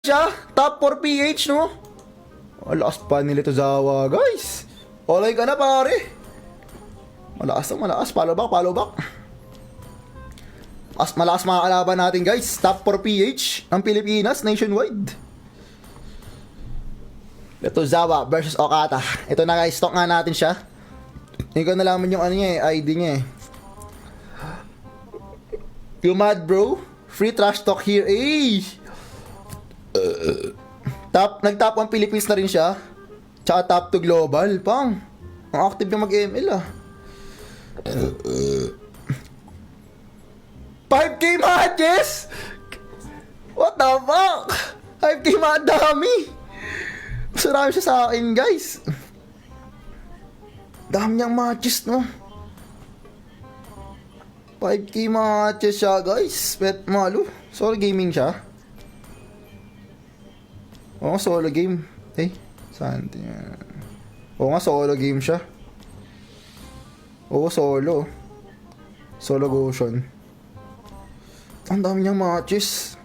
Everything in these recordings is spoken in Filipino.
siya. Top 4 PH, no? Malakas pa nila to Zawa, guys. Olay ka na, pare. Malakas na, malakas. Follow back, follow back. Malakas mga kalaban natin, guys. Top 4 PH ng Pilipinas, nationwide. Ito Zawa versus Okata. Ito na, guys. Stock nga natin siya. Hindi ko nalaman yung ano niya ID niya eh. You mad, bro? Free trash talk here, eh. Nag-top 1 Philippines na rin siya. Tsaka top 2 global, pang. Ang active yung mag-ML, ah. 5K matches? What the fuck? 5K dami. Mas marami siya sa akin, guys. Dami niyang matches, no? 5K matches siya, guys. Bet malu. Solo gaming siya. Oo, solo game. Eh, saan? Oo nga, solo game siya. Oo, solo. Solo Goshen. Ang dami niyang matches.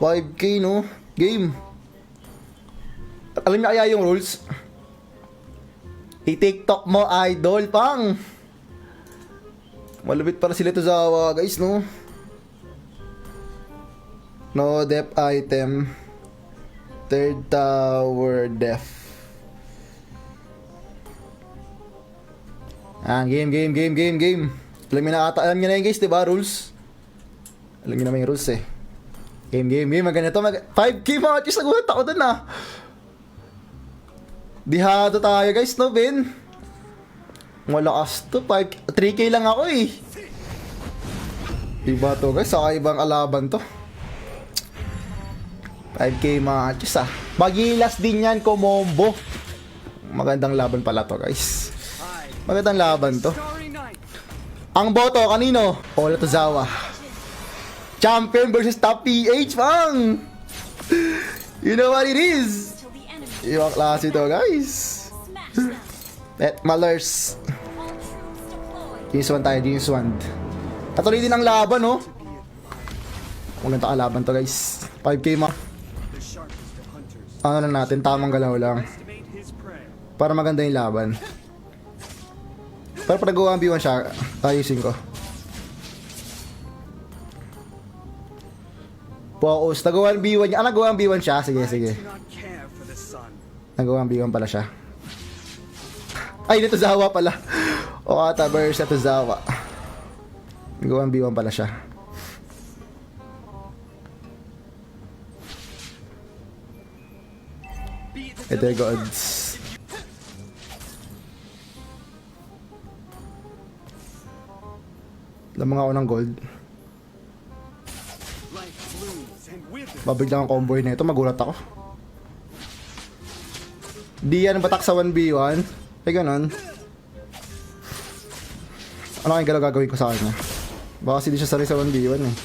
5K, no? Game. Alam niya kaya yung rules? I-TikTok mo, idol, pang. Malupit para sila to Zawa, guys, no? No depth item. Third tower def. Game. Alam niyo na yun, guys, diba? Rules. Alam niyo naman yung rules, eh. Game. Maganda to. 5K matches. Nagulat ako dun, ah. Dihado tayo, guys, no, Ben? Malakas to. 3K lang ako, eh. Iba to, guys. Saka ibang alaban to. 5K matches, ah. Magilas din yan, komombo. Magandang laban pala to, guys. Magandang laban to. Ang boto, kanino? Ola to Zawa. Champion versus top PH, pang. You know what it is. Ibang klase to, guys. Let Malers. James 1 tayo, James 1. Katuloy din ang laban, no? Unang takalaban to, guys. 5K ma. Ano lang natin, tamang galaw lang. Para maganda yung laban. Pero pag nagawa ang B1 siya, ayusin ko. Focus. Nagawa ang B1 niya. Nagawa ang B1 siya. Sige. Nagawa ang B1 pala siya. Ay, dito Zawa pala. Okata versus ito Zawa. Nagawa ang B1 pala siya. Ito yung gods. Lamang ako ng gold. Babiglang ang combo na ito. Magulat ako. Di yan batak sa 1v1. Ay ganon. Ano kayong galaw gagawin ko sa kanya? Baka kasi di siya sari sa 1v1 eh.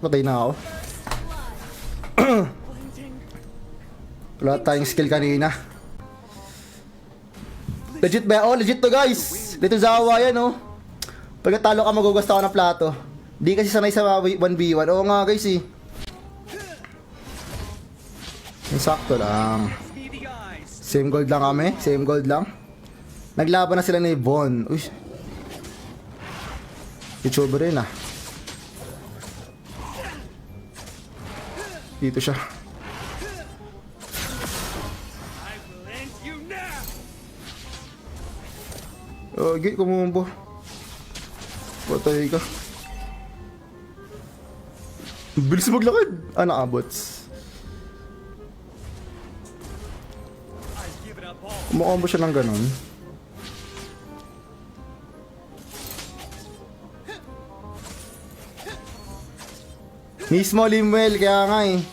Patay na ako. Wala tayong skill kanina. Legit ba? Oh, legit to, guys. Dito Zawa yan, oh. Pag talo ka, magugasta ako ng plato. Di kasi sanay sa 1v1. Oo nga, guys, eh. Sakto lang. Same gold lang kami. Same gold lang. Naglaban na sila ni Von. Uy. YouTuber rin, ah. Dito siya. Okay, kumumbo. Patay ka. Bilis maglakad. Nakabots. Kumakombo siya ng ganon. Mismo Limuel, kaya nga eh.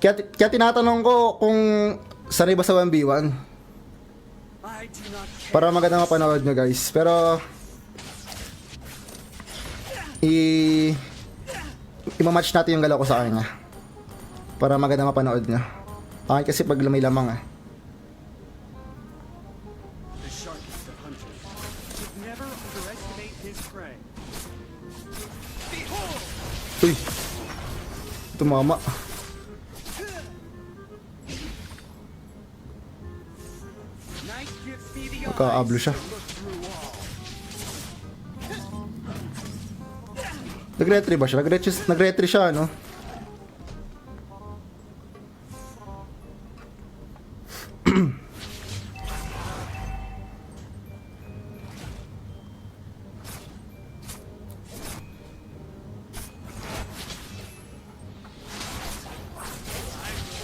Kaya tinatanong ko kung sanay ba sa 1v1. Para maganda mapanood nyo, guys. Pero i-match natin yung galaw ko sa kanya. Para maganda mapanood nyo. Bakit kasi pag may lamang eh. The sharpest of hunters should never underestimate his prey. Behold! Uy! Tumama. Night gives me the Magka-ablo siya. eyes to look through all. Nag-retry ba siya? Nag-retry siya, no?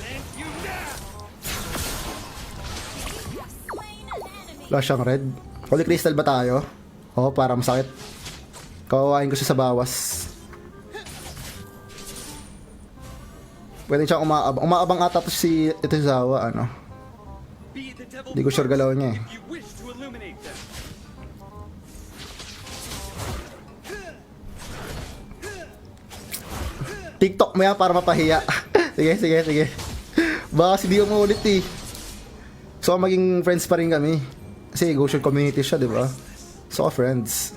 And you now! Wala siyang red. Holy Crystal ba tayo? Oo, para masakit. Kawawain ko siya sa bawas. Pwede siyang umaabang. Umaabang ata to si Itozawa, ano. Be the devil Hindi ko sure first galaw niya eh. if you wish to illuminate them. TikTok mo yan para mapahiya. Sige. Baka kasi di umulit eh. So, maging friends pa rin kami. Kasi Goshen community siya, di ba? So, friends.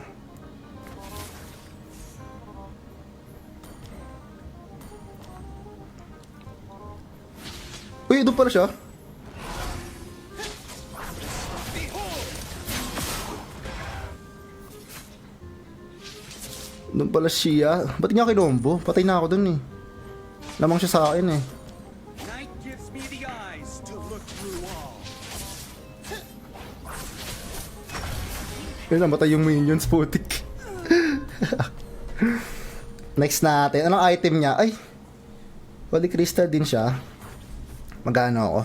Uy, doon pala siya. Doon pala siya. Ba't niya kinombo? Patay na ako dun eh. Lamang siya sa akin eh. Night gives me the eyes to look through all. Yun, namatay yung minions, putik. Next natin. Anong item niya? Ay! Holy Crystal din siya. Magano ako?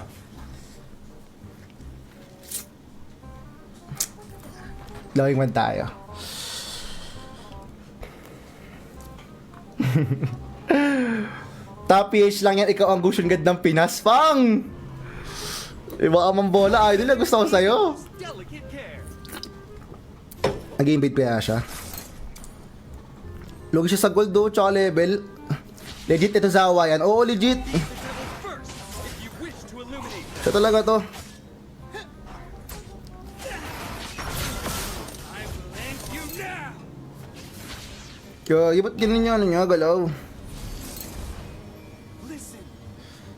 Lawing man tayo. Top PH lang yan, ikaw ang Gushin God ng Pinas, pang! Iba ka mang bola, idol na gusto ko sa'yo. Delicate care. Nag-invade pa siya. Lugi siya sa gold do, tsaka level. Legit ito Zawa yan. Oo, legit. The devil first if you wish to illuminate them. Siya talaga to. I will end you now. Kaya, ba't ganun niya, ano niya, galaw? Listen.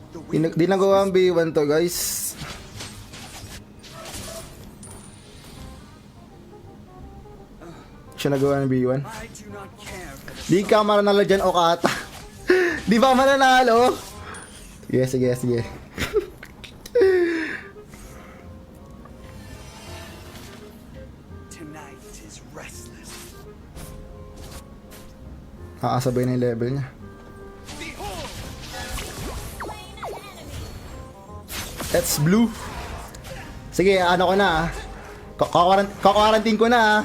The wind Di nagawa ang B1 to, guys. Siya nagawa ng B1. I do not care for the Di ka mananalo dyan, Okata. Di ba mananalo? Sige. tonight is restless. Nakasabay na yung level niya. Behold! That's blue. Sige, ano ko na ah. Quarantine ko na ah.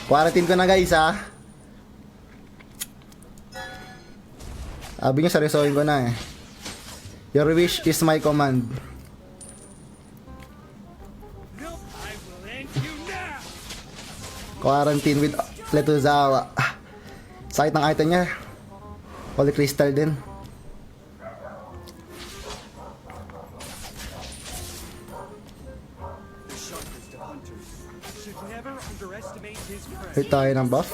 Quarantine ko na guys ah. Sabi niya seryosohin ko na eh. Your wish is my command. Nope, I will end you now. Quarantine with Letuzawa. Sakit ng item niya. Holy Crystal din. The sharpest of hunters should never underestimate his prey. Hit tayo ng buff.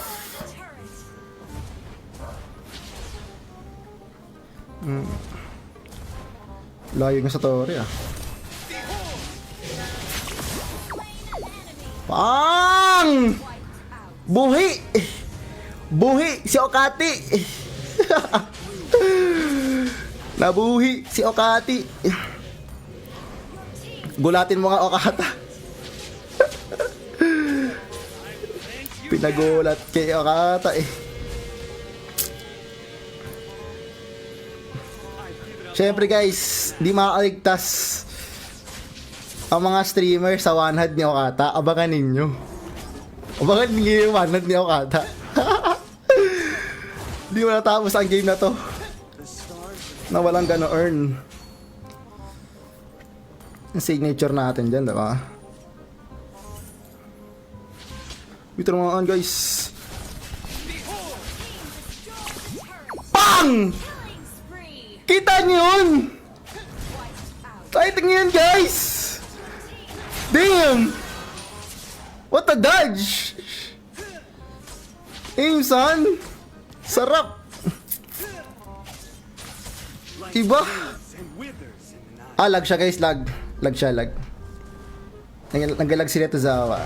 Layo nga sa Tori ah. Pang! Buhi! Buhi si Okati! Nabuhi si Okati! Gulatin mo nga Okata! Pinagulat kay Okata eh. Siyempre guys, di makakaligtas ang mga streamer sa one hand ni Okata. Abangan ninyo. Abangan ninyo yung one hand ni Okata. Di mo natapos ang game na to na walang gonna earn. Yung signature natin dyan, diba? Ito naman guys. Bang! Kita niyo yun! Fighting niyo yun, guys! Damn! What a dodge! Aim, son! Sarap! Iba! and withers in the night. Lag siya, guys. Lag. Lag siya, lag. Nagalag sila to Zawa.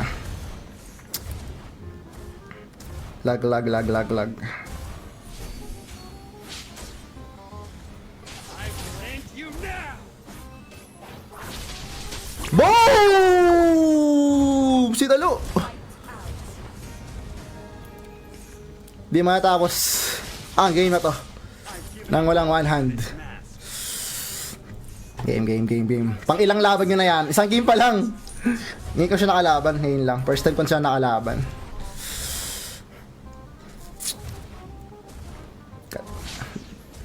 Lag. I will end you now. Boom! Sinalo! Di matapos ang game na to. Nang walang one hand. Game. Pang ilang laban nyo na yan? Isang game pa lang. Ngayon ko siya nakalaban. Ngayon lang. First time ko siya nakalaban.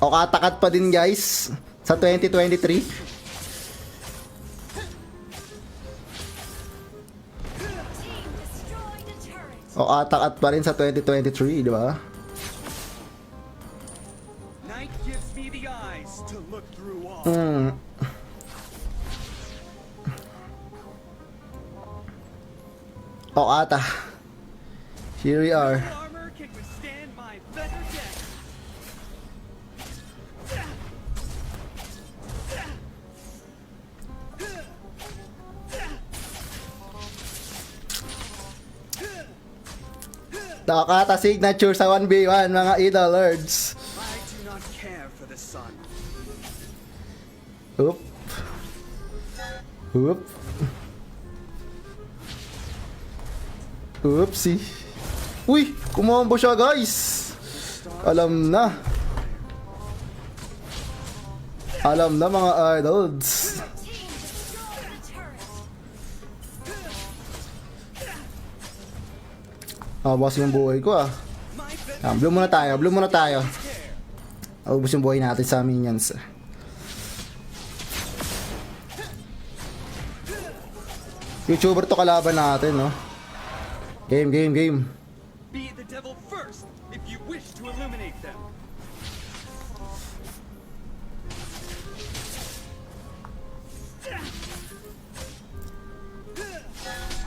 O katakat pa din, guys. Sa 2023. O katakat pa rin sa 2023, di ba? Night gives me the eyes to look through all. O ata. Here we are. Armor can withstand my feather death. Nakakata signature sa 1v1 mga idol lords. I do not care for the sun. Oop. Oop. Oopsie. Uy! Kumombo siya, guys! Alam na. Alam na mga idols. Boss yung buhay ko ah. My feather Blue muna tayo. Ubus yung buhay natin sa minions. YouTuber to kalaban natin, no? Game. be the devil first if you wish to illuminate them.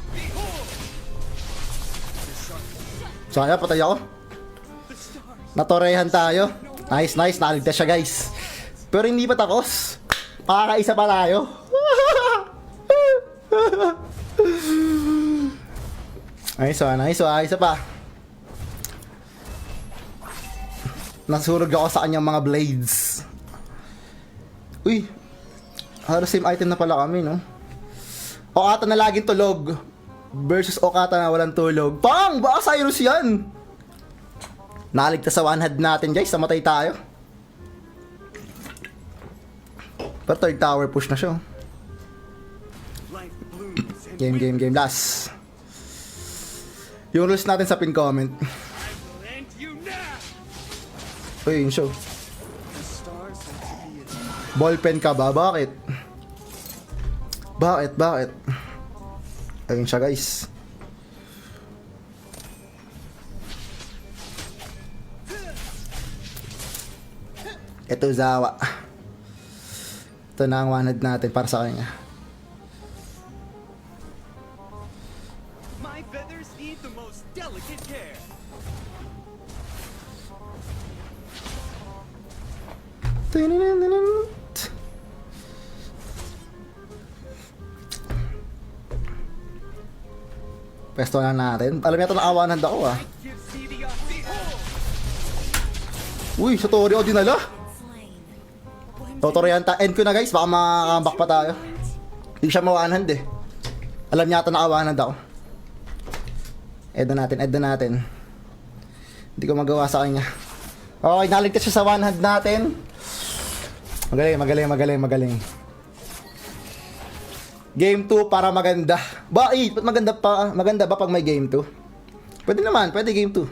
Behold, Saya, patay ako. the stars. Natorehan tayo. Nice. Naligtas siya, guys. Pero hindi pa tapos. Makakaisa pa tayo. Nice. Isa pa. Nasurog ako sa kanyang mga blades. Uy. Halos same item na pala kami, no? Okata na laging tulog. Versus Okata na walang tulog. Pang! Baka Cyrus yan! Naligtas sa one hand natin, guys. Namatay tayo. Pero third tower push na siya. Life blooms and Game. Last. Yung rules natin sa pin comment. I will end you now. Uy, yung show. The stars are to be admired. Ballpen ka ba? Bakit? Ayun siya, guys. Ito Zawa. Ito na ang one hand natin para sa kanya. My feathers need the most delicate care. Pesto na natin. Alam niya ito na one hand ako ah. Gives me the behold. Uy, sa Tori o dinala. Tutorian ta. End ko na, guys. Baka makakambak pa tayo. Hindi siya ma-one hand eh. Alam niya ito na one hand ako. End na natin. Hindi ko magawa sa kanya. Okay, naligtas siya sa one hand natin. Magaling. Game 2 para maganda. Ba't maganda pa? Maganda ba pag may game 2? Pwede naman, pwede game 2.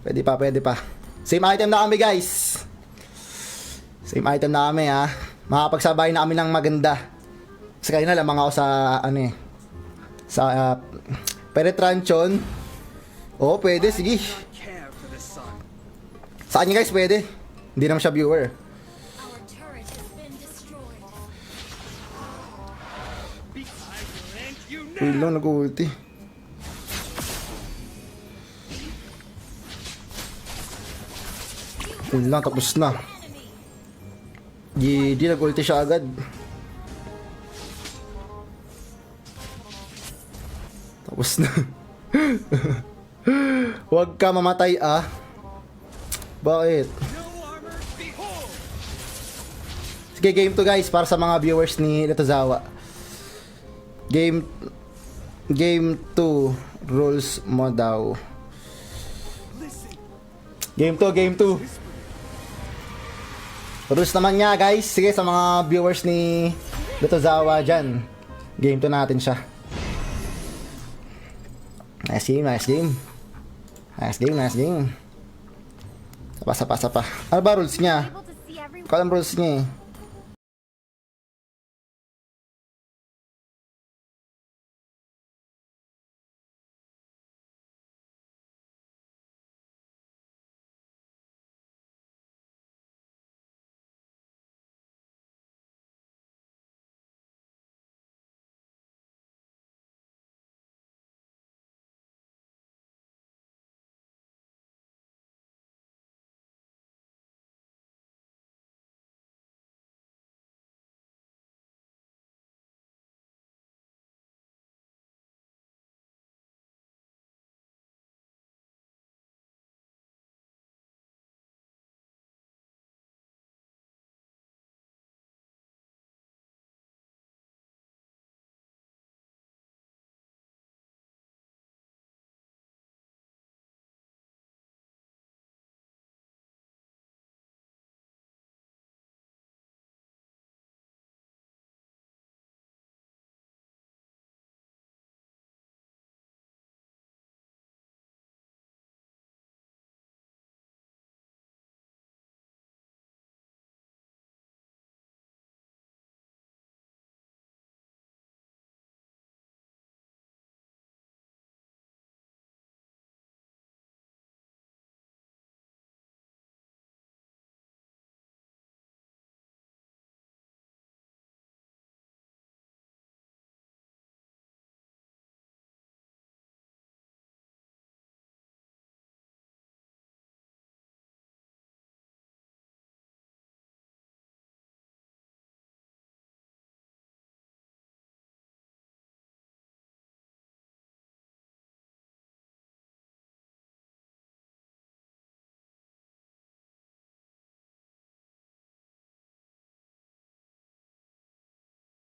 Pwede pa. Same item na kami, guys. Same item na kami, ha. Makapagsabay na kami ng maganda. Kasi kayo na lamang ako sa, sa penetration. Oo, pwede, sige. Care for the sun. Sa kanya, guys, pwede. Hindi naman siya viewer. Our turret has been destroyed. Wait lang, nag-ulti. Wait lang, tapos na. Enemy. Di nag-ulti siya agad. Tapos na. Huwag ka mamatay ah. Bakit? Sige, game 2 guys, para sa mga viewers ni Letozawa. Game 2 rules mo daw. Game 2. Rules naman niya guys. Sige, sa mga viewers ni Letozawa dyan. Game 2 natin siya. Nice game. Sapa. Ano ba rules niya? Able to see everyone. Kalam rules niya eh.